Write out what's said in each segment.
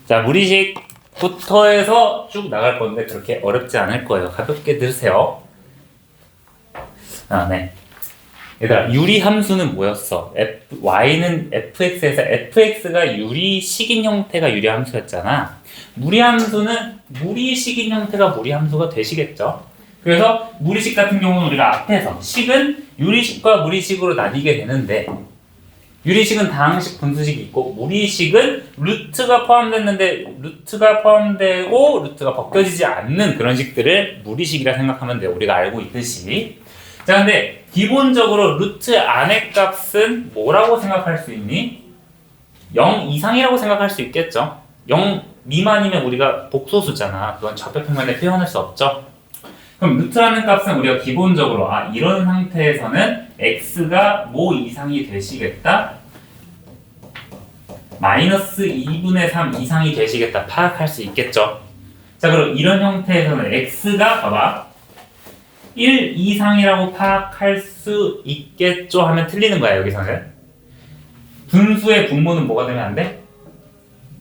자, 무리식부터 해서 쭉 나갈 건데 그렇게 어렵지 않을 거예요. 가볍게 들으세요. 네. 얘들아, 유리 함수는 뭐였어? y는 fx에서 fx가 유리식인 형태가 유리 함수였잖아. 무리 함수는 무리식인 형태가 무리 함수가 되시겠죠? 그래서 무리식 같은 경우는 우리가 앞에서 식은 유리식과 무리식으로 나뉘게 되는데, 유리식은 다항식 분수식이 있고 무리식은 루트가 포함됐는데 루트가 포함되고 루트가 벗겨지지 않는 그런 식들을 무리식이라 생각하면 돼요. 우리가 알고 있듯이. 자, 근데 기본적으로 루트 안의 값은 뭐라고 생각할 수 있니? 0 이상이라고 생각할 수 있겠죠. 0 미만이면 우리가 복소수잖아. 그건 좌표평면에 표현할 수 없죠. 그럼 루트라는 값은 우리가 기본적으로 이런 상태에서는 x가 뭐 이상이 되시겠다? 마이너스 2분의 3 이상이 되시겠다 파악할 수 있겠죠. 자, 그럼 이런 형태에서는 x가 봐봐 1 이상이라고 파악할 수 있겠죠 하면 틀리는 거야. 여기서는 분수의 분모는 뭐가 되면 안 돼?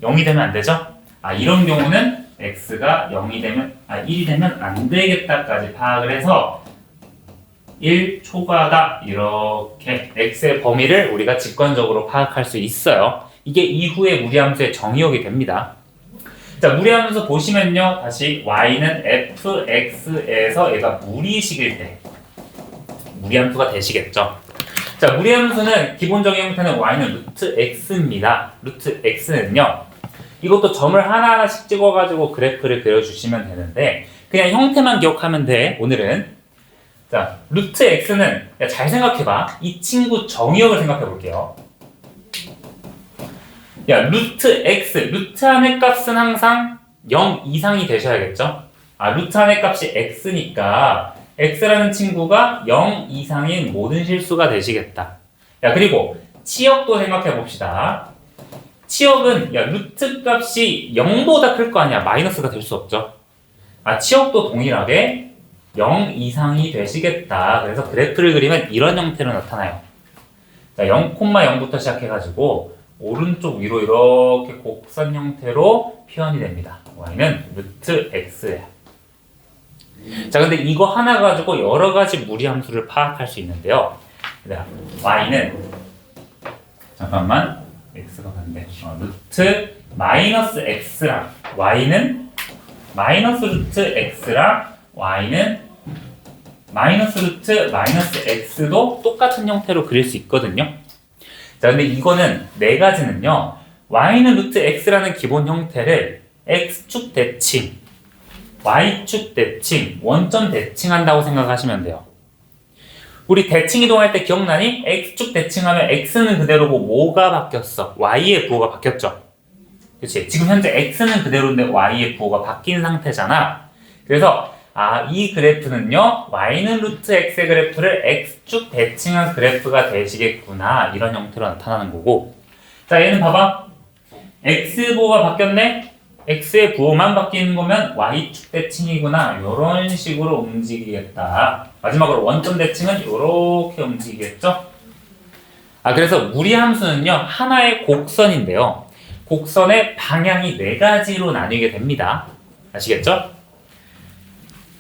0이 되면 안 되죠? 이런 경우는 x가 0이 되면 1이 되면 안 되겠다까지 파악을 해서 1 초과다 이렇게 x의 범위를 우리가 직관적으로 파악할 수 있어요. 이게 이후에 무리함수의 정의역이 됩니다. 자, 무리함수 보시면요, 다시 y는 fx에서 얘가 무리식일 때 무리함수가 되시겠죠. 자, 무리함수는 기본적인 형태는 y는 루트 x입니다. 루트 x는요, 이것도 점을 하나하나씩 찍어가지고 그래프를 그려주시면 되는데 그냥 형태만 기억하면 돼. 오늘은 자, 루트 x는 잘 생각해봐. 이 친구 정의역을 생각해 볼게요. 야, 루트 x, 루트 안의 값은 항상 0 이상이 되셔야겠죠? 루트 안의 값이 x니까 x라는 친구가 0 이상인 모든 실수가 되시겠다. 야, 그리고 치역도 생각해 봅시다. 치역은 루트 값이 0보다 클 거 아니야. 마이너스가 될 수 없죠. 치역도 동일하게 0 이상이 되시겠다. 그래서 그래프를 그리면 이런 형태로 나타나요. 자, 0,0부터 시작해가지고 오른쪽 위로 이렇게 곡선 형태로 표현이 됩니다. y는 루트 x야. 자, 근데 이거 하나 가지고 여러 가지 무리함수를 파악할 수 있는데요. y는 잠깐만 x가 반대. 루트 마이너스 x랑 y는 마이너스 루트 x랑 y는 마이너스 루트 마이너스 x도 똑같은 형태로 그릴 수 있거든요. 자, 근데 이거는 네 가지는요, y는 루트 x라는 기본 형태를 x축 대칭, y축 대칭, 원점 대칭한다고 생각하시면 돼요. 우리 대칭 이동할 때 기억나니? x축 대칭하면 x는 그대로고 뭐가 바뀌었어? y의 부호가 바뀌었죠. 그렇지? 지금 현재 x는 그대로인데 y의 부호가 바뀐 상태잖아. 그래서 이 그래프는요, y는 루트 x의 그래프를 x축 대칭한 그래프가 되시겠구나, 이런 형태로 나타나는 거고. 자, 얘는 봐봐, x 부호가 바뀌었네. x의 부호만 바뀌는 거면 y축 대칭이구나, 이런 식으로 움직이겠다. 마지막으로 원점 대칭은 이렇게 움직이겠죠. 그래서 무리함수는요, 하나의 곡선인데요, 곡선의 방향이 네 가지로 나뉘게 됩니다. 아시겠죠?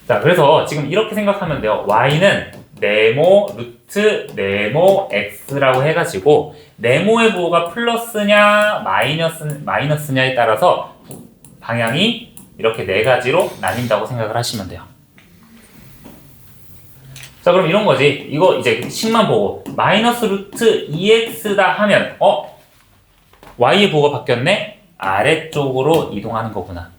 자, 그래서 지금 이렇게 생각하면 돼요. y는 네모 루트 네모 x라고 해가지고 네모의 부호가 플러스냐 마이너스냐에 따라서 방향이 이렇게 네 가지로 나뉜다고 생각을 하시면 돼요. 자, 그럼 이런 거지. 이거 이제 식만 보고 마이너스 루트 2x다 하면 y의 부호가 바뀌었네? 아래쪽으로 이동하는 거구나.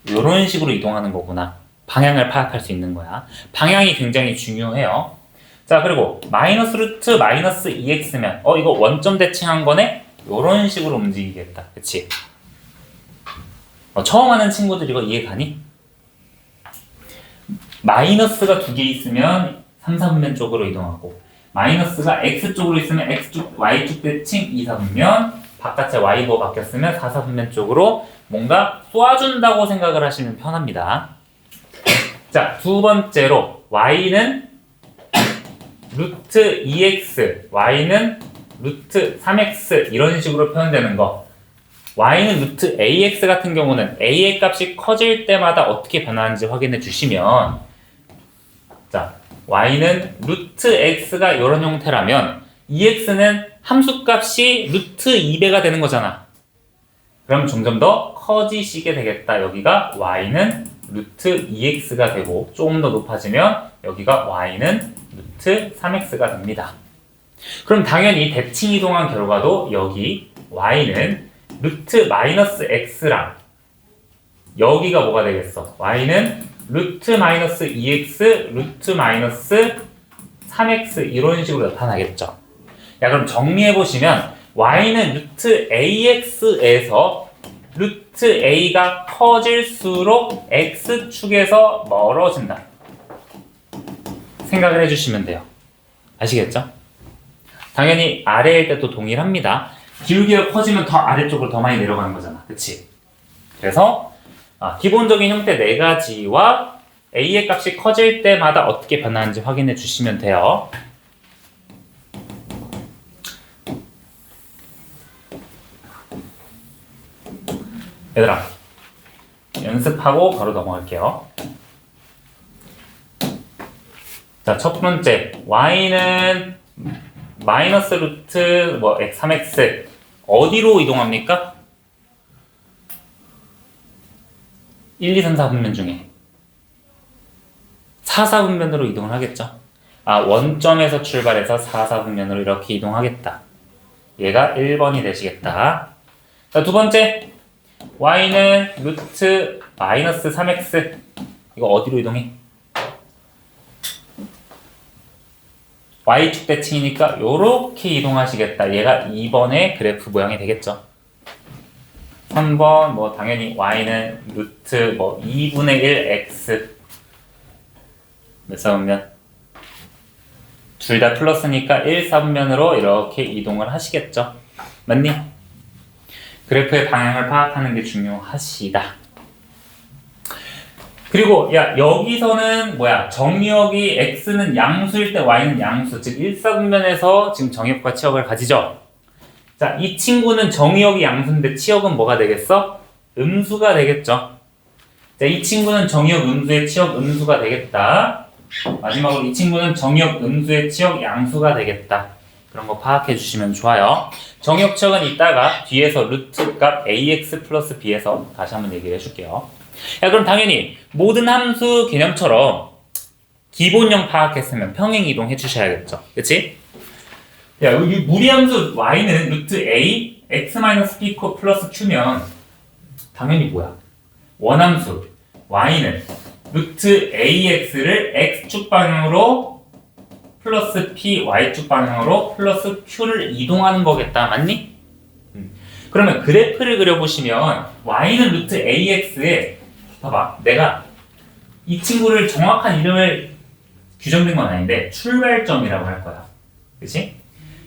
이런 식으로 이동하는 거구나. 방향을 파악할 수 있는 거야. 방향이 굉장히 중요해요. 자, 그리고 마이너스 루트 마이너스 2x면 이거 원점 대칭한 거네? 이런 식으로 움직이겠다. 그치? 처음 하는 친구들 이거 이해 가니? 마이너스가 두 개 있으면 3, 4분면 쪽으로 이동하고, 마이너스가 x쪽으로 있으면 x축, y축 대칭 2, 4분면, 바깥에 y도 바뀌었으면 4, 4분면 쪽으로 뭔가 쏘아준다고 생각을 하시면 편합니다. 자, 두 번째로 y는 루트 2x, y는 루트 3x 이런 식으로 표현되는 거, y는 루트 ax 같은 경우는 a의 값이 커질 때마다 어떻게 변하는지 확인해 주시면, 자, y는 루트 x가 이런 형태라면 ex는 함수값이 루트 2배가 되는 거잖아. 그럼 점점 더 커지시게 되겠다. 여기가 y는 루트 2x가 되고, 조금 더 높아지면 여기가 y는 루트 3x가 됩니다. 그럼 당연히 대칭 이동한 결과도 여기 y는 루트 마이너스 x랑 여기가 뭐가 되겠어? y는 루트 마이너스 2x, 루트 마이너스 3x 이런 식으로 나타나겠죠. 야, 그럼 정리해보시면 y는 루트 ax에서 루트 a가 커질수록 x축에서 멀어진다. 생각을 해주시면 돼요. 아시겠죠? 당연히 아래일 때도 동일합니다. 기울기가 커지면 더 아래쪽으로 더 많이 내려가는 거잖아. 그치? 그래서 기본적인 형태 4가지와 a의 값이 커질 때마다 어떻게 변하는지 확인해 주시면 돼요. 얘들아, 연습하고 바로 넘어갈게요. 자, 첫 번째, y는 마이너스 루트 x 3x 어디로 이동합니까? 1, 2, 3, 4분면 중에 4, 4분면으로 이동을 하겠죠. 원점에서 출발해서 4, 4분면으로 이렇게 이동하겠다. 얘가 1번이 되시겠다. 자, 두 번째, y는 루트 마이너스 3x 이거 어디로 이동해? y축 대칭이니까 요렇게 이동하시겠다. 얘가 2번의 그래프 모양이 되겠죠. 3번 당연히 y는 루트 2분의 1 x 몇 사분면? 둘 다 플러스니까 1, 4분면으로 이렇게 이동을 하시겠죠. 맞니? 그래프의 방향을 파악하는 게 중요하시다. 그리고 여기서는 정의역이 x는 양수일 때 y는 양수, 즉 1, 4분면에서 지금 정의역과 치역을 가지죠. 자, 이 친구는 정의역이 양수인데 치역은 뭐가 되겠어? 음수가 되겠죠. 자, 이 친구는 정의역 음수의 치역 음수가 되겠다. 마지막으로 이 친구는 정의역 음수의 치역 양수가 되겠다. 그런 거 파악해 주시면 좋아요. 정의역 치역은 이따가 뒤에서 루트 값 ax 플러스 b에서 다시 한번 얘기를 해줄게요. 그럼 당연히 모든 함수 개념처럼 기본형 파악했으면 평행 이동해 주셔야겠죠. 그치? 여기 무리함수 y는 루트 a x-p 플러스 q면 당연히 원함수 y는 루트 ax를 x축 방향으로 플러스 p y축 방향으로 플러스 q를 이동하는 거겠다. 맞니? 그러면 그래프를 그려보시면 y는 루트 ax에 봐봐, 내가 이 친구를 정확한 이름을 규정된 건 아닌데 출발점이라고 할 거야. 그치?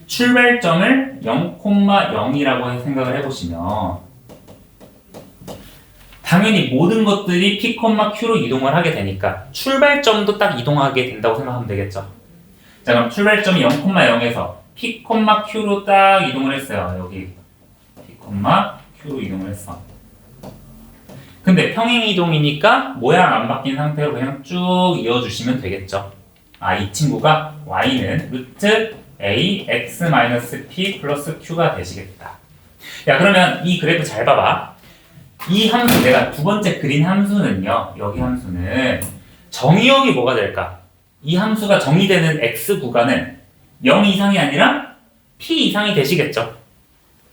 출발점을 0,0이라고 생각을 해보시면 당연히 모든 것들이 p, q로 이동을 하게 되니까 출발점도 딱 이동하게 된다고 생각하면 되겠죠. 자, 그럼 출발점이 0,0에서 p, q로 딱 이동을 했어요. 여기 p, q로 이동을 했어. 근데 평행 이동이니까 모양 안 바뀐 상태로 그냥 쭉 이어주시면 되겠죠. 이 친구가 y는 루트 a x-p 플러스 q가 되시겠다. 그러면 이 그래프 잘 봐봐. 이 함수, 내가 두 번째 그린 함수는요, 여기 함수는 정의역이 뭐가 될까? 이 함수가 정의되는 x 구간은 0 이상이 아니라 p 이상이 되시겠죠.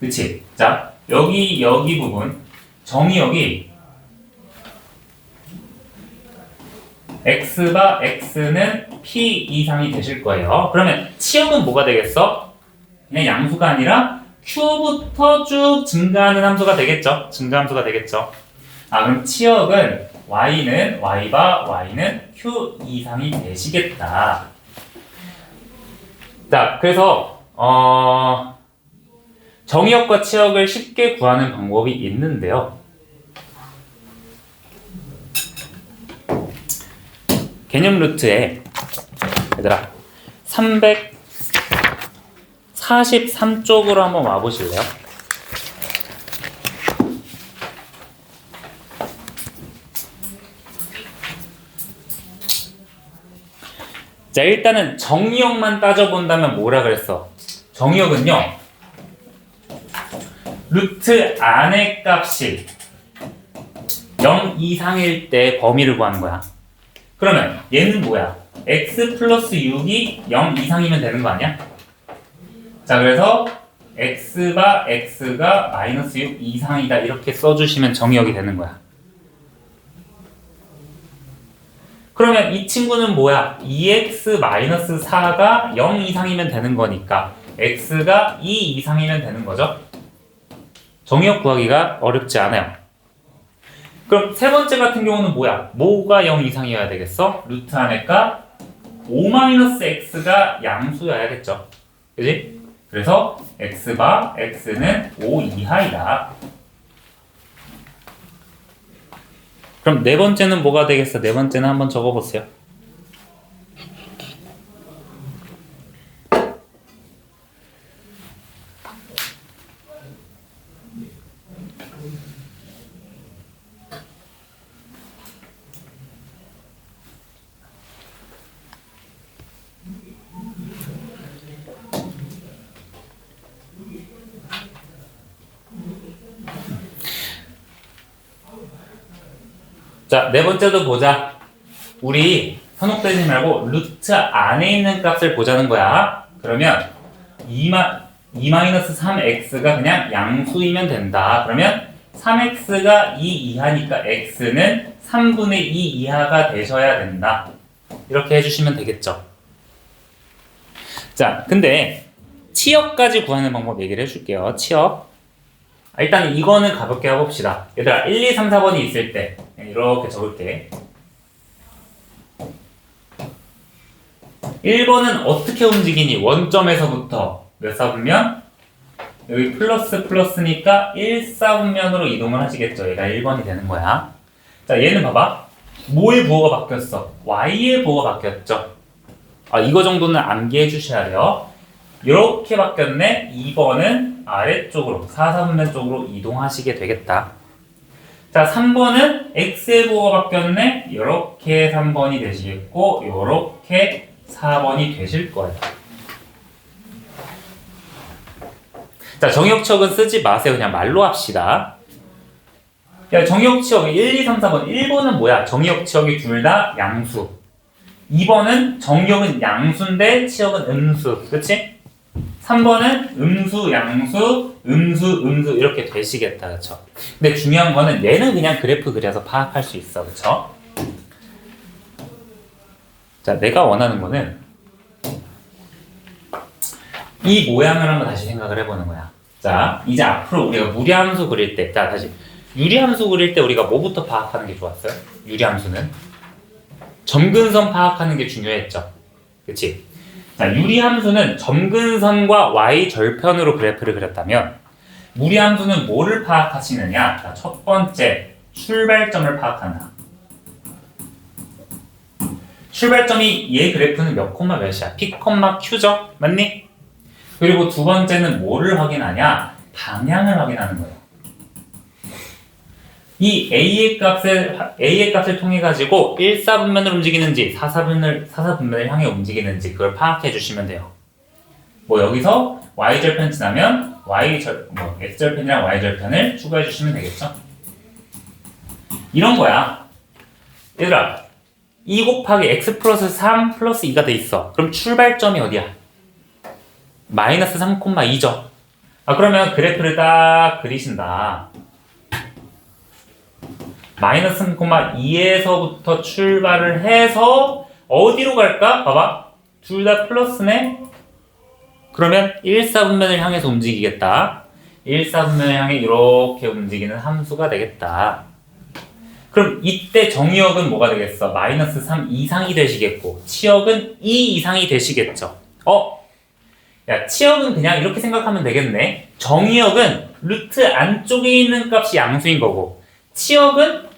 그치? 자, 여기 부분 정의역이 x바 x는 p 이상이 되실 거예요. 그러면 치역은 뭐가 되겠어? 그냥 양수가 아니라 q부터 쭉 증가하는 함수가 되겠죠. 증가함수가 되겠죠. 그럼 치역은 y바 y는 q 이상이 되시겠다. 자, 그래서 정의역과 치역을 쉽게 구하는 방법이 있는데요. 개념 루트에 얘들아 343쪽으로 한번 와보실래요? 자, 일단은 정의역만 따져본다면 뭐라 그랬어? 정의역은요, 루트 안의 값이 0 이상일 때 범위를 구하는 거야. 그러면 얘는 뭐야? x 플러스 6이 0 이상이면 되는 거 아니야? 자, 그래서 x가 마이너스 6 이상이다 이렇게 써주시면 정의역이 되는 거야. 그러면 이 친구는 뭐야? 2x-4가 0 이상이면 되는 거니까 x가 2 이상이면 되는 거죠. 정의역 구하기가 어렵지 않아요. 그럼 세 번째 같은 경우는 뭐야? 뭐가 0 이상이어야 되겠어? 루트 안에가 5-x가 양수여야겠죠. 그지? 그래서 x는 5 이하이다. 그럼 네 번째는 뭐가 되겠어? 네 번째는 한번 적어보세요. 자, 네 번째도 보자. 우리 선혹되지 말고 루트 안에 있는 값을 보자는 거야. 그러면 2-3x가 그냥 양수이면 된다. 그러면 3x가 2 이하니까 x는 3분의 2 이하가 되셔야 된다. 이렇게 해주시면 되겠죠. 자, 근데 치역까지 구하는 방법 얘기를 해줄게요. 치역. 일단 이거는 가볍게 해봅시다. 얘들아 1, 2, 3, 4번이 있을 때 이렇게 적을게. 1번은 어떻게 움직이니? 원점에서부터 몇 사분면? 여기 플러스니까 1사분면으로 이동을 하시겠죠. 얘가 1번이 되는 거야. 자, 얘는 봐봐. 뭐의 부호가 바뀌었어? y의 부호가 바뀌었죠. 이거 정도는 암기해 주셔야 돼요. 이렇게 바뀌었네. 2번은 아래쪽으로 4사분면 쪽으로 이동하시게 되겠다. 자, 3번은 x의 부호가 바뀌었네. 이렇게 3번이 되시겠고 이렇게 4번이 되실 거예요. 자, 정역치역은 쓰지 마세요. 그냥 말로 합시다. 야, 정역치역 1, 2, 3, 4번. 1번은 뭐야? 정역치역이 둘 다 양수. 2번은 정역은 양수인데 치역은 음수. 그치? 3번은 음수, 양수, 음수 이렇게 되시겠다. 그쵸? 근데 중요한 거는 얘는 그냥 그래프 그려서 파악할 수 있어. 그쵸? 자, 내가 원하는 거는 이 모양을 한번 다시 생각을 해보는 거야. 자, 이제 앞으로 우리가 무리함수 그릴 때, 자, 다시. 유리함수 그릴 때 우리가 뭐부터 파악하는 게 좋았어요? 유리함수는? 점근선 파악하는 게 중요했죠. 그치? 자, 유리함수는 점근선과 y절편으로 그래프를 그렸다면 무리함수는 뭐를 파악하시느냐? 자, 첫 번째, 출발점을 파악한다. 출발점이 얘 그래프는 몇 콤마 몇이야? p, q죠? 맞니? 그리고 두 번째는 뭐를 확인하냐? 방향을 확인하는 거예요. 이 A의 값을 통해 가지고 1사분면을 움직이는지 4사분면을 향해 움직이는지 그걸 파악해 주시면 돼요. 뭐 여기서 Y절편 지나면 X절편이랑 Y절편을 추가해 주시면 되겠죠? 이런 거야. 얘들아, 2 곱하기 X 플러스 3 플러스 2가 돼 있어. 그럼 출발점이 어디야? 마이너스 3,2죠. 그러면 그래프를 딱 그리신다. 마이너스 3,2에서부터 출발을 해서 어디로 갈까? 봐봐. 둘 다 플러스네? 그러면 1사분면을 향해서 움직이겠다. 1사분면을 향해 이렇게 움직이는 함수가 되겠다. 그럼 이때 정의역은 뭐가 되겠어? 마이너스 3 이상이 되시겠고 치역은 2 이상이 되시겠죠. 야, 치역은 그냥 이렇게 생각하면 되겠네. 정의역은 루트 안쪽에 있는 값이 양수인 거고 치역은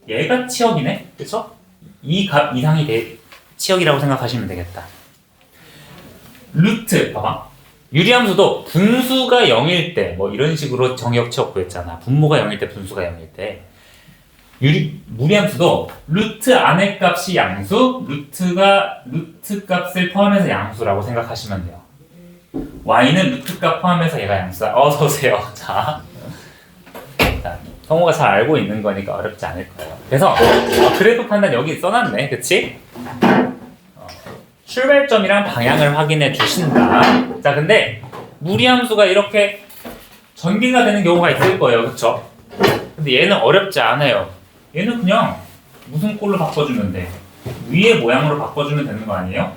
얘가 치역이네. 그쵸? 이 값 이상이 치역이라고 생각하시면 되겠다. 루트, 봐봐. 유리함수도 분수가 0일 때 뭐 이런 식으로 정의역 치역 구했잖아. 분모가 0일 때 분수가 0일 때 무리함수도 루트 안의 값이 양수, 루트 값을 포함해서 양수라고 생각하시면 돼요. y는 루트 값 포함해서 얘가 양수다. 어서 오세요. 자, 성우가 잘 알고 있는 거니까 어렵지 않을 거예요. 그래서 그래프 판단 여기 써놨네, 그치? 출발점이랑 방향을 확인해 주신다. 자, 근데 무리함수가 이렇게 전개가 되는 경우가 있을 거예요, 그쵸? 근데 얘는 어렵지 않아요. 얘는 그냥 무슨 꼴로 바꿔주면 돼? 위의 모양으로 바꿔주면 되는 거 아니에요?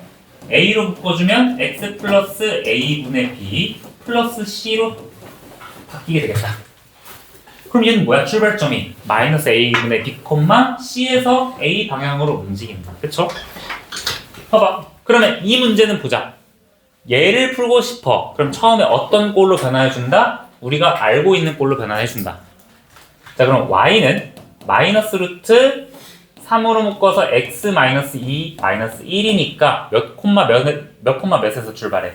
a로 바꿔주면 x 플러스 a분의 b 플러스 c로 바뀌게 되겠다. 그럼 얘는 뭐야? 출발점이 마이너스 a분의 b, c에서 a 방향으로 움직인다. 그쵸? 봐봐. 그러면 이 문제는 보자. 얘를 풀고 싶어. 그럼 처음에 어떤 꼴로 변화해준다? 우리가 알고 있는 꼴로 변화해준다. 자, 그럼 y는 마이너스 루트 3으로 묶어서 x 마이너스 2 마이너스 1이니까 몇 콤마 몇에서 출발해?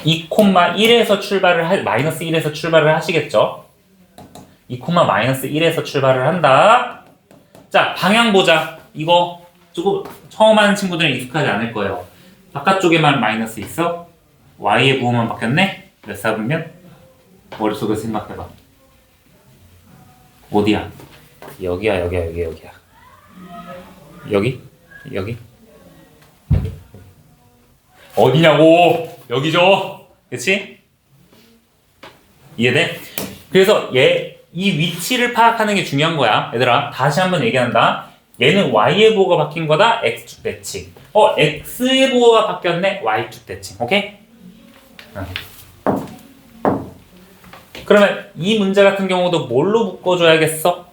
2 콤마 1에서 마이너스 1에서 출발을 하시겠죠? 2 콤마 마이너스 1에서 출발을 한다. 자, 방향 보자. 이거 조금 처음 하는 친구들은 익숙하지 않을 거예요. 바깥쪽에만 마이너스 있어? y의 부호만 바뀌었네? 몇 사분면? 머릿속에 생각해봐. 어디야? 여기야. 여기? 어디냐고! 여기죠? 그치? 이해돼? 그래서 이 위치를 파악하는 게 중요한 거야. 얘들아, 다시 한번 얘기한다. 얘는 y의 부호가 바뀐 거다. x축 대칭. x의 부호가 바뀌었네. y축 대칭. 오케이? 그러면 이 문제 같은 경우도 뭘로 묶어줘야겠어?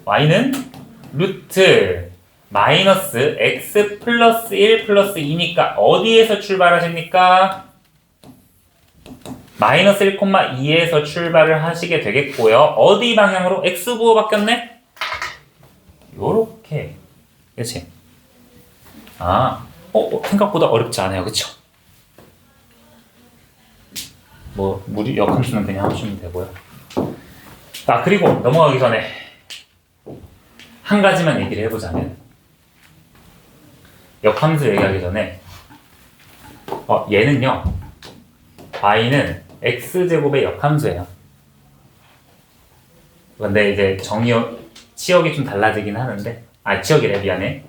y는 루트 마이너스 x 플러스 1 플러스 2니까 어디에서 출발하십니까? 마이너스 1,2에서 출발을 하시게 되겠고요. 어디 방향으로? x 부호 바뀌었네? 요렇게. 그치? 생각보다 어렵지 않아요. 그쵸? 역함수는 그냥 하시면 되고요. 그리고 넘어가기 전에 한 가지만 얘기를 해보자면, 역함수 얘기하기 전에 얘는요, y는 x제곱의 역함수예요. 근데 이제 치역이 좀 달라지긴 하는데, 치역이래, 미안해.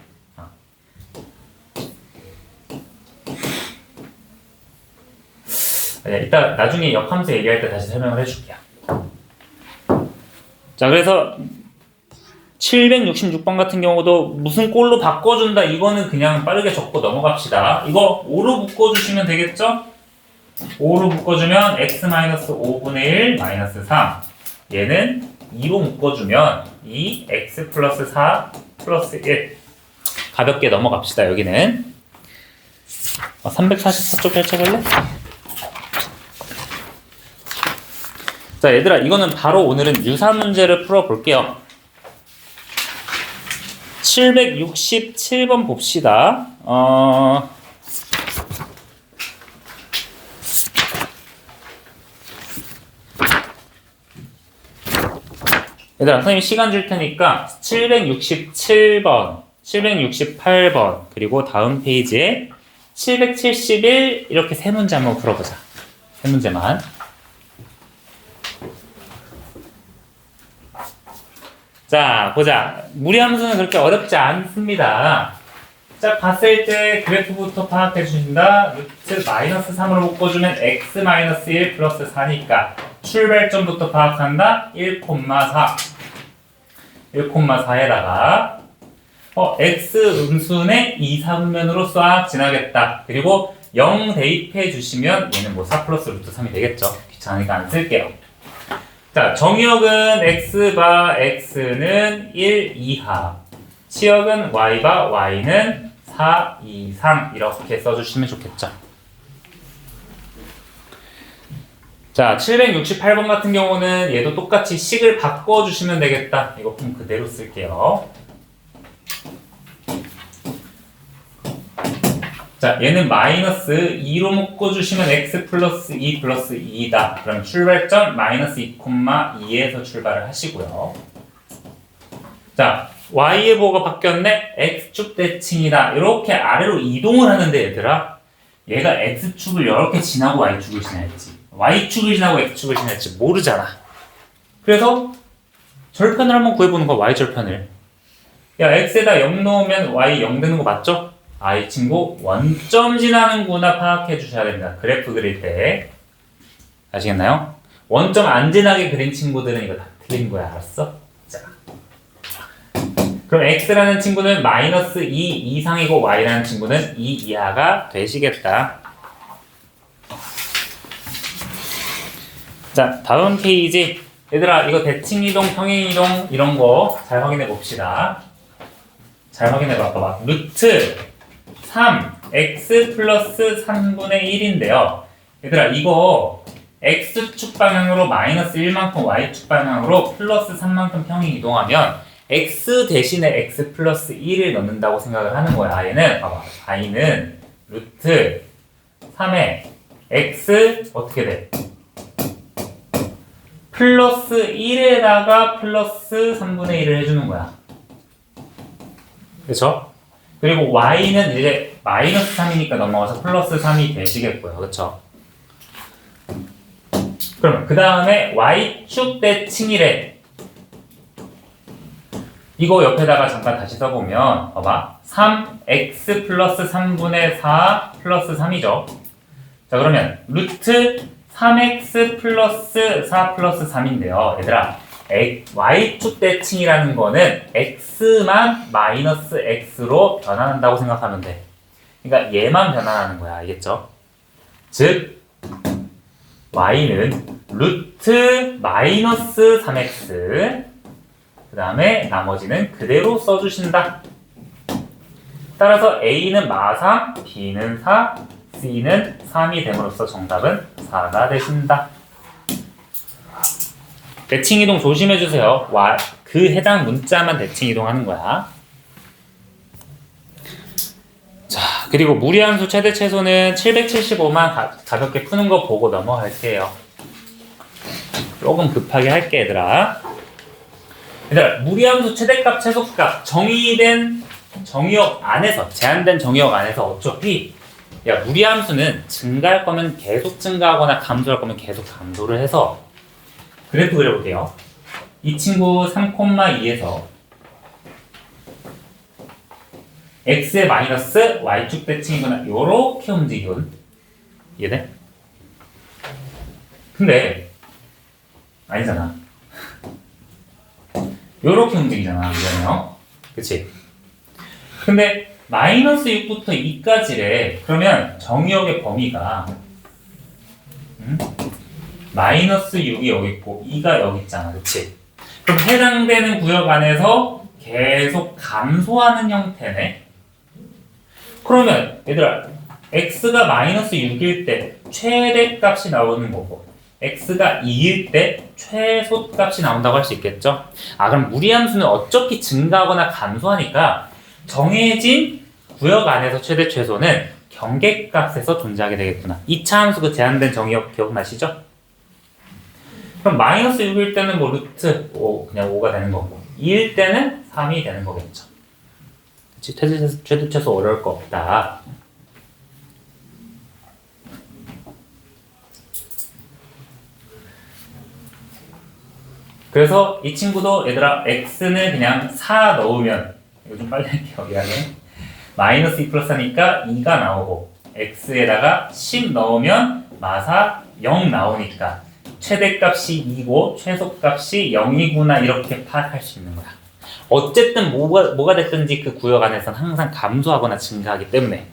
이따 나중에 역함수 얘기할 때 다시 설명을 해줄게요. 자, 그래서 766번 같은 경우도 무슨 꼴로 바꿔준다, 이거는 그냥 빠르게 적고 넘어갑시다. 이거 5로 묶어주시면 되겠죠? 5로 묶어주면 x-5분의 1 마이너스 3, 얘는 2로 묶어주면 2 x 플러스 4 플러스 1. 가볍게 넘어갑시다. 여기는 344쪽 펼쳐볼래? 자, 얘들아, 이거는 바로 오늘은 유사 문제를 풀어볼게요. 767번 봅시다. 얘들아, 선생님 시간 줄 테니까 767번, 768번, 그리고 다음 페이지에 771 이렇게 세 문제 한번 풀어보자. 세 문제만. 자, 보자. 무리함수는 그렇게 어렵지 않습니다. 자, 봤을 때 그래프부터 파악해 주신다. 루트 마이너스 3으로 묶어주면 x 마이너스 1 플러스 4니까 출발점부터 파악한다. 1,4. 1,4에다가 x 음순의 2, 3면으로 싹 지나겠다. 그리고 0 대입해 주시면 얘는 4 플러스 루트 3이 되겠죠. 귀찮으니까 안 쓸게요. 자, 정의역은 x바 x는 1 이하, 치역은 y바 y는 4 이상 이렇게 써주시면 좋겠죠. 자, 768번 같은 경우는 얘도 똑같이 식을 바꿔주시면 되겠다. 이거 그럼 그대로 쓸게요. 자, 얘는 마이너스 2로 묶어주시면 x 플러스 2 플러스 2다. 그럼 출발점 마이너스 2, 2에서 출발을 하시고요. 자, y의 보호가 바뀌었네? x축 대칭이다. 이렇게 아래로 이동을 하는데 얘들아, 얘가 x축을 이렇게 지나고 y축을 지나야지, y축을 지나고 x축을 지나야지 모르잖아. 그래서 절편을 한번 구해보는 거야. y절편을. 야, x에다 0 넣으면 y 0 되는 거 맞죠? 아, 이 친구 원점 지나는구나 파악해 주셔야 됩니다. 그래프 그릴 때. 아시겠나요? 원점 안 지나게 그린 친구들은 이거 다 틀린 거야. 알았어? 자, 그럼 x라는 친구는 마이너스 2 이상이고 y라는 친구는 2 이하가 되시겠다. 자, 다음 페이지. 얘들아, 이거 대칭이동, 평행이동 이런 거 잘 확인해 봅시다. 잘 확인해 봐봐. 루트 3 x 플러스 3분의 1인데요. 얘들아, 이거 x축 방향으로 마이너스 1만큼 y축 방향으로 플러스 3만큼 평행 이동하면 x 대신에 x 플러스 1을 넣는다고 생각을 하는 거야. 얘는 봐봐. y는 루트 3에 x 어떻게 돼? 플러스 1에다가 플러스 3분의 1을 해주는 거야. 그쵸? 그리고 y는 이제 마이너스 3이니까 넘어가서 플러스 3이 되시겠고요. 그쵸? 그럼 그 다음에 y축 대칭이래. 이거 옆에다가 잠깐 다시 써보면 봐봐. 3x 플러스 3분의 4 플러스 3이죠. 자, 그러면 루트 3x 플러스 4 플러스 3인데요. 얘들아, y축 대칭이라는 거는 x만 마이너스 x로 변환한다고 생각하면 돼. 그러니까 얘만 변환하는 거야. 알겠죠? 즉 y는 루트 마이너스 3x, 그 다음에 나머지는 그대로 써주신다. 따라서 a는 마3, b는 4, c는 3이 됨으로써 정답은 4가 되신다. 대칭 이동 조심해 주세요. 그 해당 문자만 대칭 이동하는 거야. 자, 그리고 무리함수 최대 최소는 775만 가볍게 푸는 거 보고 넘어갈게요. 조금 급하게 할게, 얘들아. 얘들아, 무리함수 최대값 최소값 정의된 정의역 안에서, 제한된 정의역 안에서 어차피 야, 무리함수는 증가할 거면 계속 증가하거나 감소할 거면 계속 감소를 해서 그래프 그려볼게요. 이 친구 3,2에서 x의 마이너스 y축 대칭이거나 요렇게 움직이거든. 이해돼? 근데 아니잖아. 요렇게 움직이잖아. 이거는요. 그치? 근데 마이너스 6부터 2까지래. 그러면 정의역의 범위가 마이너스 6이 여기 있고 2가 여기 있잖아. 그치? 그럼 해당되는 구역 안에서 계속 감소하는 형태네. 그러면 얘들아, x가 마이너스 6일 때 최대값이 나오는 거고 x가 2일 때 최소값이 나온다고 할 수 있겠죠? 아, 그럼 무리함수는 어차피 증가하거나 감소하니까 정해진 구역 안에서 최대 최소는 경계값에서 존재하게 되겠구나. 2차 함수 그 제한된 정의역 기억나시죠? 그럼 마이너스 6일 때는 뭐 루트 5, 그냥 5가 되는 거고 2일 때는 3이 되는 거겠죠. 그치? 최대 최소 어려울 거 없다. 그래서 이 친구도 얘들아 x는 그냥 4 넣으면 이거 좀 빨리 할게요. 미안해. 마이너스 2 플러스 하니까 2가 나오고 x에다가 10 넣으면 마사 0 나오니까 최대값이 2고 최소값이 0이구나 이렇게 파악할 수 있는 거야. 어쨌든 뭐가 됐든지 그 구역 안에서는 항상 감소하거나 증가하기 때문에.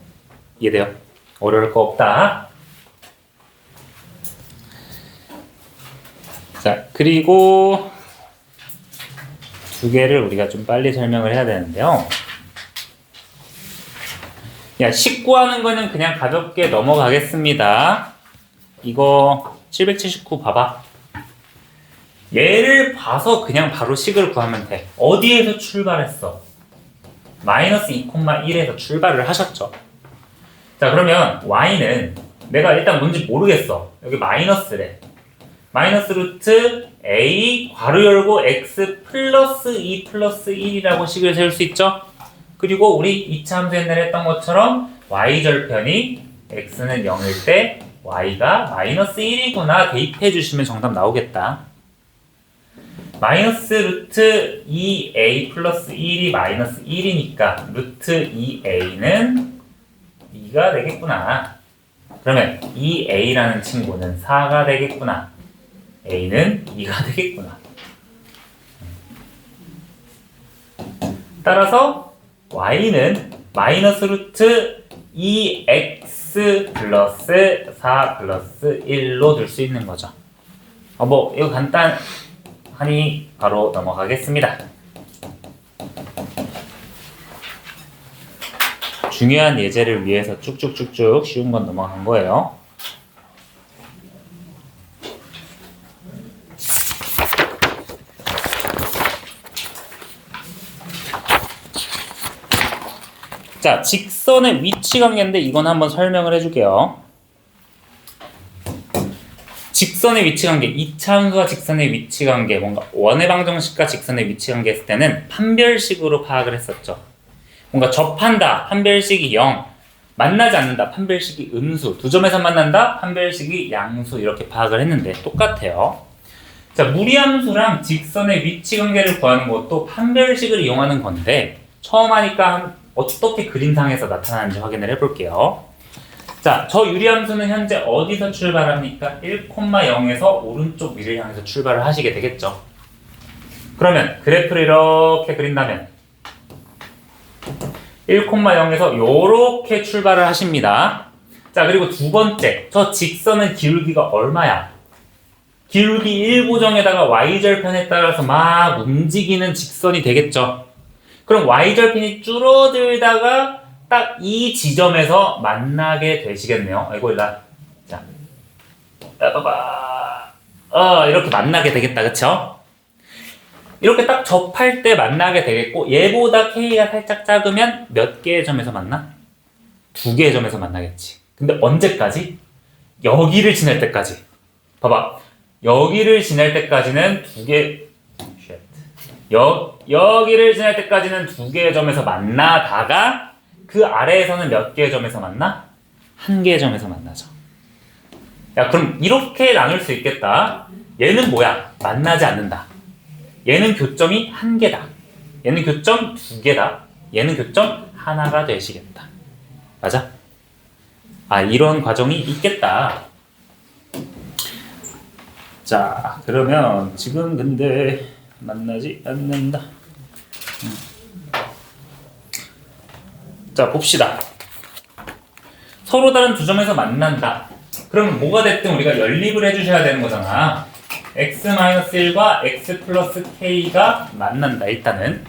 이해돼요? 어려울 거 없다. 자, 그리고 두 개를 우리가 좀 빨리 설명을 해야 되는데요. 야, 19 하는 거는 그냥 가볍게 넘어가겠습니다. 이거 779 봐봐. 얘를 봐서 그냥 바로 식을 구하면 돼. 어디에서 출발했어? 마이너스 2,1에서 출발을 하셨죠. 자, 자, 그러면 y는 내가 일단 뭔지 모르겠어. 여기 마이너스래. 마이너스 루트 a 괄호 열고 x 플러스 2 플러스 1이라고 식을 세울 수 있죠? 그리고 우리 2차 함수 옛날에 했던 것처럼 y절편이 x는 0일 때 y가 마이너스 1이구나 대입해 주시면 정답 나오겠다. 마이너스 루트 2a 플러스 1이 마이너스 1이니까 루트 2a는 2가 되겠구나. 그러면 2a라는 친구는 4가 되겠구나. a는 2가 되겠구나. 따라서 y는 마이너스 루트 2x 플러스 4 플러스 1로 둘 수 있는 거죠. 뭐 이거 간단하니 바로 넘어가겠습니다. 중요한 예제를 위해서 쭉쭉쭉쭉 쉬운 건 넘어간 거예요. 자, 직선의 위치 관계인데 이건 한번 설명을 해줄게요. 직선의 위치 관계, 2차 함수와 직선의 위치 관계, 뭔가 원의 방정식과 직선의 위치 관계 했을 때는 판별식으로 파악을 했었죠. 뭔가 접한다, 판별식이 0, 만나지 않는다, 판별식이 음수, 두 점에서 만난다, 판별식이 양수 이렇게 파악을 했는데 똑같아요. 자, 무리함수랑 직선의 위치 관계를 구하는 것도 판별식을 이용하는 건데 처음 하니까 어떻게 그림상에서 나타나는지 확인을 해볼게요. 자, 저 유리함수는 현재 어디서 출발합니까? 1,0에서 오른쪽 위를 향해서 출발을 하시게 되겠죠. 그러면 그래프를 이렇게 그린다면 1,0에서 이렇게 출발을 하십니다. 자, 그리고 두 번째, 저 직선은 기울기가 얼마야? 기울기 1고정에다가 y절편에 따라서 막 움직이는 직선이 되겠죠. 그럼 y절편이 줄어들다가 딱 이 지점에서 만나게 되시겠네요. 아이고, 일라. 자, 이렇게 만나게 되겠다, 그쵸? 이렇게 딱 접할 때 만나게 되겠고, 얘보다 k가 살짝 작으면 몇 개의 점에서 만나? 2개의 점에서 만나겠지. 근데 언제까지? 여기를 지날 때까지. 봐봐. 여기를 지날 때까지는 2개, 여기를 지날 때까지는 2개의 점에서 만나다가 그 아래에서는 몇 개의 점에서 만나? 1개의 점에서 만나죠. 야, 그럼 이렇게 나눌 수 있겠다. 얘는 뭐야? 만나지 않는다. 얘는 교점이 1개다. 얘는 교점 2개다. 얘는 교점 하나가 되시겠다. 맞아? 아, 이런 과정이 있겠다. 자, 그러면 지금 근데 만나지 않는다. 자, 봅시다. 서로 다른 두 점에서 만난다. 그럼 뭐가 됐든 우리가 연립을 해주셔야 되는 거잖아. x-1과 x 플러스 k가 만난다. 일단은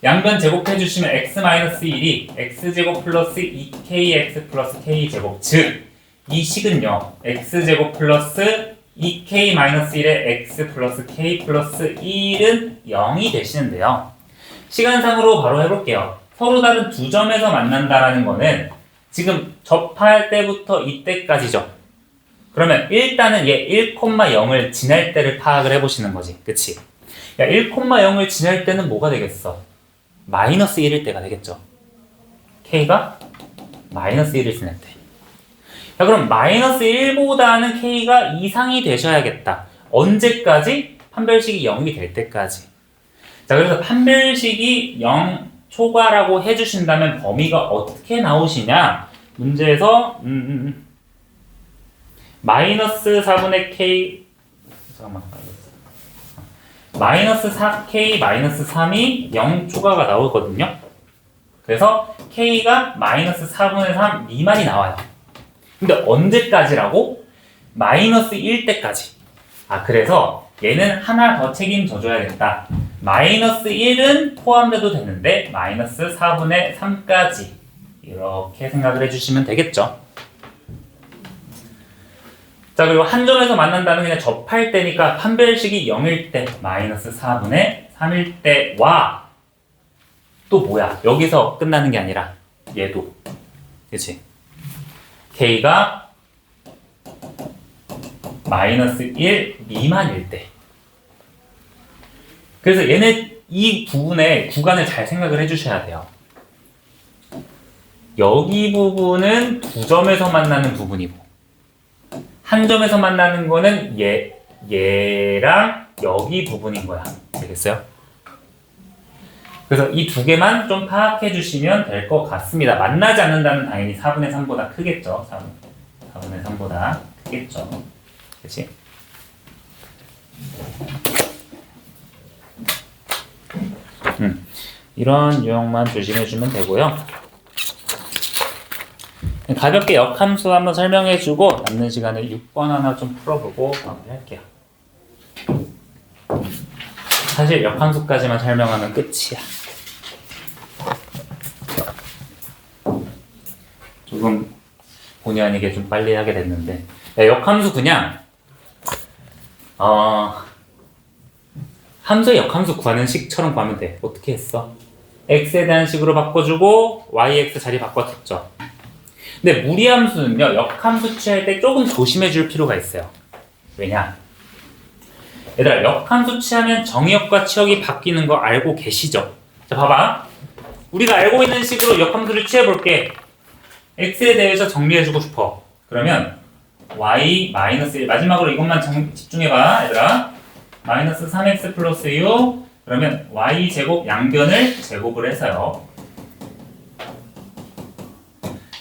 양변 제곱해주시면 x-1이 x제곱 플러스 2kx 플러스 k제곱, 즉 이 식은요 x제곱 플러스 2k-1의 x 플러스 k 플러스 1은 0이 되시는데요. 시간상으로 바로 해볼게요. 서로 다른 두 점에서 만난다라는 거는 지금 접할 때부터 이때까지죠. 그러면 일단은 얘 1,0을 지날 때를 파악을 해보시는 거지. 그치? 야, 1,0을 지날 때는 뭐가 되겠어? 마이너스 1일 때가 되겠죠. k가 마이너스 1을 지날 때. 자, 그럼 마이너스 1보다는 k가 이상이 되셔야겠다. 언제까지? 판별식이 0이 될 때까지. 자, 그래서 판별식이 0 초과라고 해주신다면 범위가 어떻게 나오시냐? 문제에서 마이너스 4분의 k 잠깐만 마이너스 4k 마이너스 3이 0 초과가 나오거든요. 그래서 k가 마이너스 4분의 3 미만이 나와요. 근데 언제까지라고? 마이너스 1 때까지. 아, 그래서 얘는 하나 더 책임져 줘야겠다. 마이너스 1은 포함돼도 되는데 마이너스 4분의 3까지 이렇게 생각을 해주시면 되겠죠. 자, 그리고 한 점에서 만난다는 그냥 접할 때니까 판별식이 0일 때 마이너스 4분의 3일 때와 또 뭐야? 여기서 끝나는 게 아니라 얘도, 그치? k가 마이너스 1 미만일 때. 그래서 얘네 이 부분의 구간을 잘 생각을 해주셔야 돼요. 여기 부분은 두 점에서 만나는 부분이고 한 점에서 만나는 거는 얘랑 여기 부분인 거야. 알겠어요? 그래서 이 두 개만 좀 파악해 주시면 될 것 같습니다. 만나지 않는다는 당연히 4분의 3보다 크겠죠. 4분의 3보다 크겠죠. 그치? 이런 유형만 조심해 주면 되고요. 가볍게 역함수 한번 설명해 주고 남는 시간에 6번 하나 좀 풀어보고 마무리할게요. 사실 역함수까지만 설명하면 끝이야. 조금 본의 아니게 좀 빨리 하게 됐는데 역함수 그냥 함수의 역함수 구하는 식처럼 구하면 돼. 어떻게 했어? x에 대한 식으로 바꿔주고 yx 자리 바꿔줬죠. 근데 무리함수는요, 역함수 취할 때 조금 조심해 줄 필요가 있어요. 왜냐? 얘들아, 역함수 취하면 정의역과 치역이 바뀌는 거 알고 계시죠? 자, 봐봐. 우리가 알고 있는 식으로 역함수를 취해 볼게. x에 대해서 정리해주고 싶어. 그러면 y-1 마지막으로 이것만 집중해봐, 얘들아. 마이너스 3x 플러스 6 그러면 y제곱 양변을 제곱을 해서요.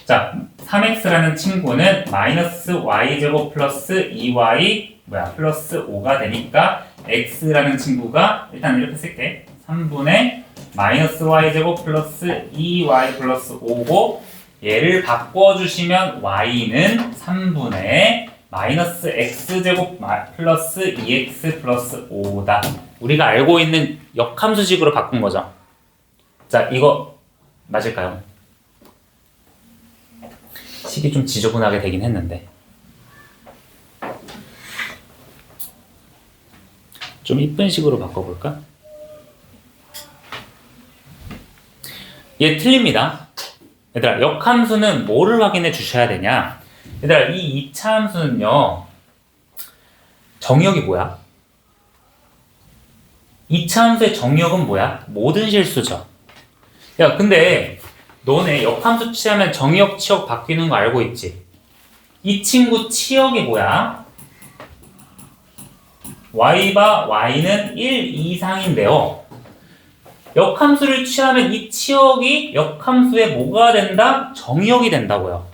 자, 3x라는 친구는 마이너스 y제곱 플러스 2y 플러스 5가 되니까 x라는 친구가 일단 이렇게 쓸게. 3분의 마이너스 y제곱 플러스 2y 플러스 5고 얘를 바꿔주시면 y는 3분의 마이너스 x제곱 플러스 2x 플러스 5다. 우리가 알고 있는 역함수식으로 바꾼 거죠. 자, 이거 맞을까요? 식이 좀 지저분하게 되긴 했는데 좀 이쁜 식으로 바꿔볼까? 얘 틀립니다. 얘들아, 역함수는 뭐를 확인해 주셔야 되냐? 얘들아, 이 2차 함수는요, 정의역이 뭐야? 2차 함수의 정의역은 뭐야? 모든 실수죠. 야, 근데 너네 역함수 취하면 정의역, 치역 바뀌는 거 알고 있지? 이 친구 치역이 뭐야? y바 y는 1 이상인데요. 역함수를 취하면 이 치역이 역함수의 뭐가 된다? 정의역이 된다고요.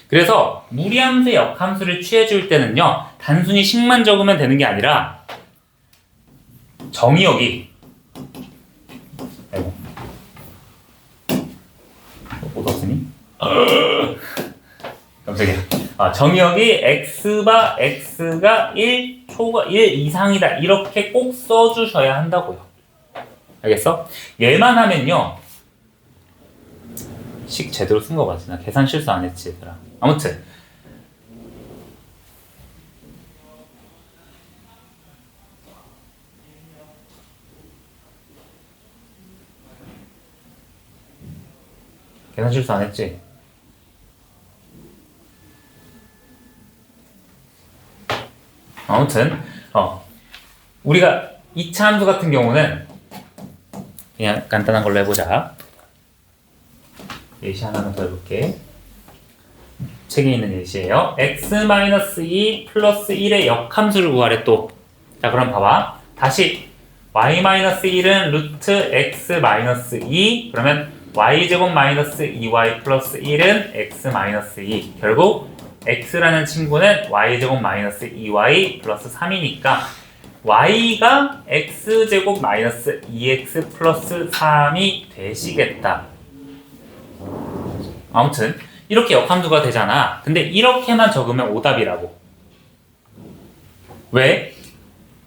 그래서 무리함수의 역함수를 취해줄 때는요, 단순히 식만 적으면 되는 게 아니라 정의역이 못 없으니? 깜짝이야. 정의역이 x가 1 이상이다 이렇게 꼭 써주셔야 한다고요. 알겠어? 얘만 하면요, 식 제대로 쓴 거 맞지? 나 계산 실수 안 했지, 얘들아. 아무튼 계산 실수 안 했지? 아무튼 우리가 2차 함수 같은 경우는 그냥 간단한 걸로 해보자. 예시 하나만 더 해볼게. 책에 있는 예시예요. x-2 플러스 1의 역함수를 구하래 또. 자, 그럼 봐봐. 다시 y-1은 루트 x-2 그러면 y제곱 마이너스 2y 플러스 1은 x-2 결국 x라는 친구는 y제곱 마이너스 2y 플러스 3이니까 y가 x제곱 마이너스 2x 플러스 3이 되시겠다. 아무튼 이렇게 역함수가 되잖아. 근데 이렇게만 적으면 오답이라고. 왜?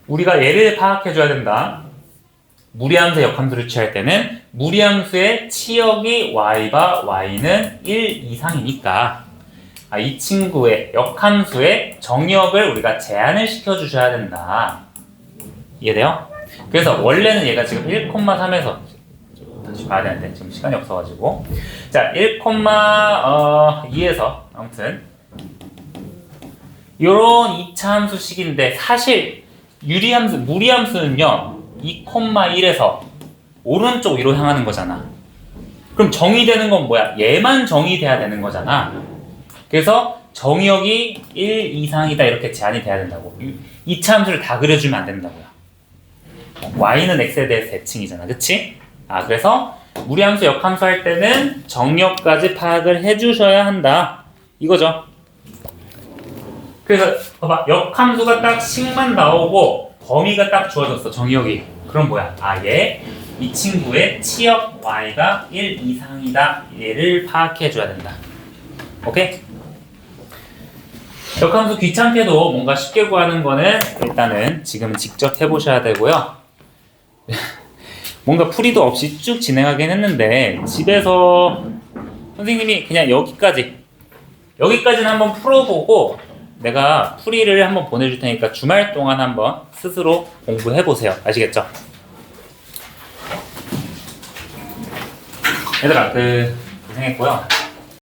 우리가 얘를 파악해줘야 된다. 무리함수 역함수를 취할 때는 무리함수의 치역이 y바 y는 1 이상이니까 이 친구의 역함수의 정의역을 우리가 제한을 시켜주셔야 된다. 이해돼요? 그래서 원래는 얘가 지금 1,3에서 다시 번씩 봐야 되는데 지금 시간이 없어가지고. 자, 1,2에서 아무튼 요런 2차 함수식인데 사실 유리함수, 무리함수는요 2,1에서 오른쪽 위로 향하는 거잖아. 그럼 정의되는 건 뭐야? 얘만 정의돼야 되는 거잖아. 그래서 정의역이 1 이상이다 이렇게 제한이 돼야 된다고. 2차 함수를 다 그려주면 안 된다고요. y는 x에 대해서 대칭이잖아, 그치? 그래서 무리함수, 역함수 할 때는 정의역까지 파악을 해주셔야 한다 이거죠. 그래서 봐봐, 역함수가 딱 식만 나오고 범위가 딱 주어졌어, 정의역이. 그럼 뭐야? 얘 이 친구의 치역 y가 1 이상이다 얘를 파악해 줘야 된다. 오케이? 역함수 귀찮게도 뭔가 쉽게 구하는 거는 일단은 지금 직접 해보셔야 되고요. 뭔가 풀이도 없이 쭉 진행하긴 했는데 집에서 선생님이 그냥 여기까지는 한번 풀어보고 내가 풀이를 한번 보내줄 테니까 주말 동안 한번 스스로 공부해보세요. 아시겠죠? 얘들아, 고생했고요.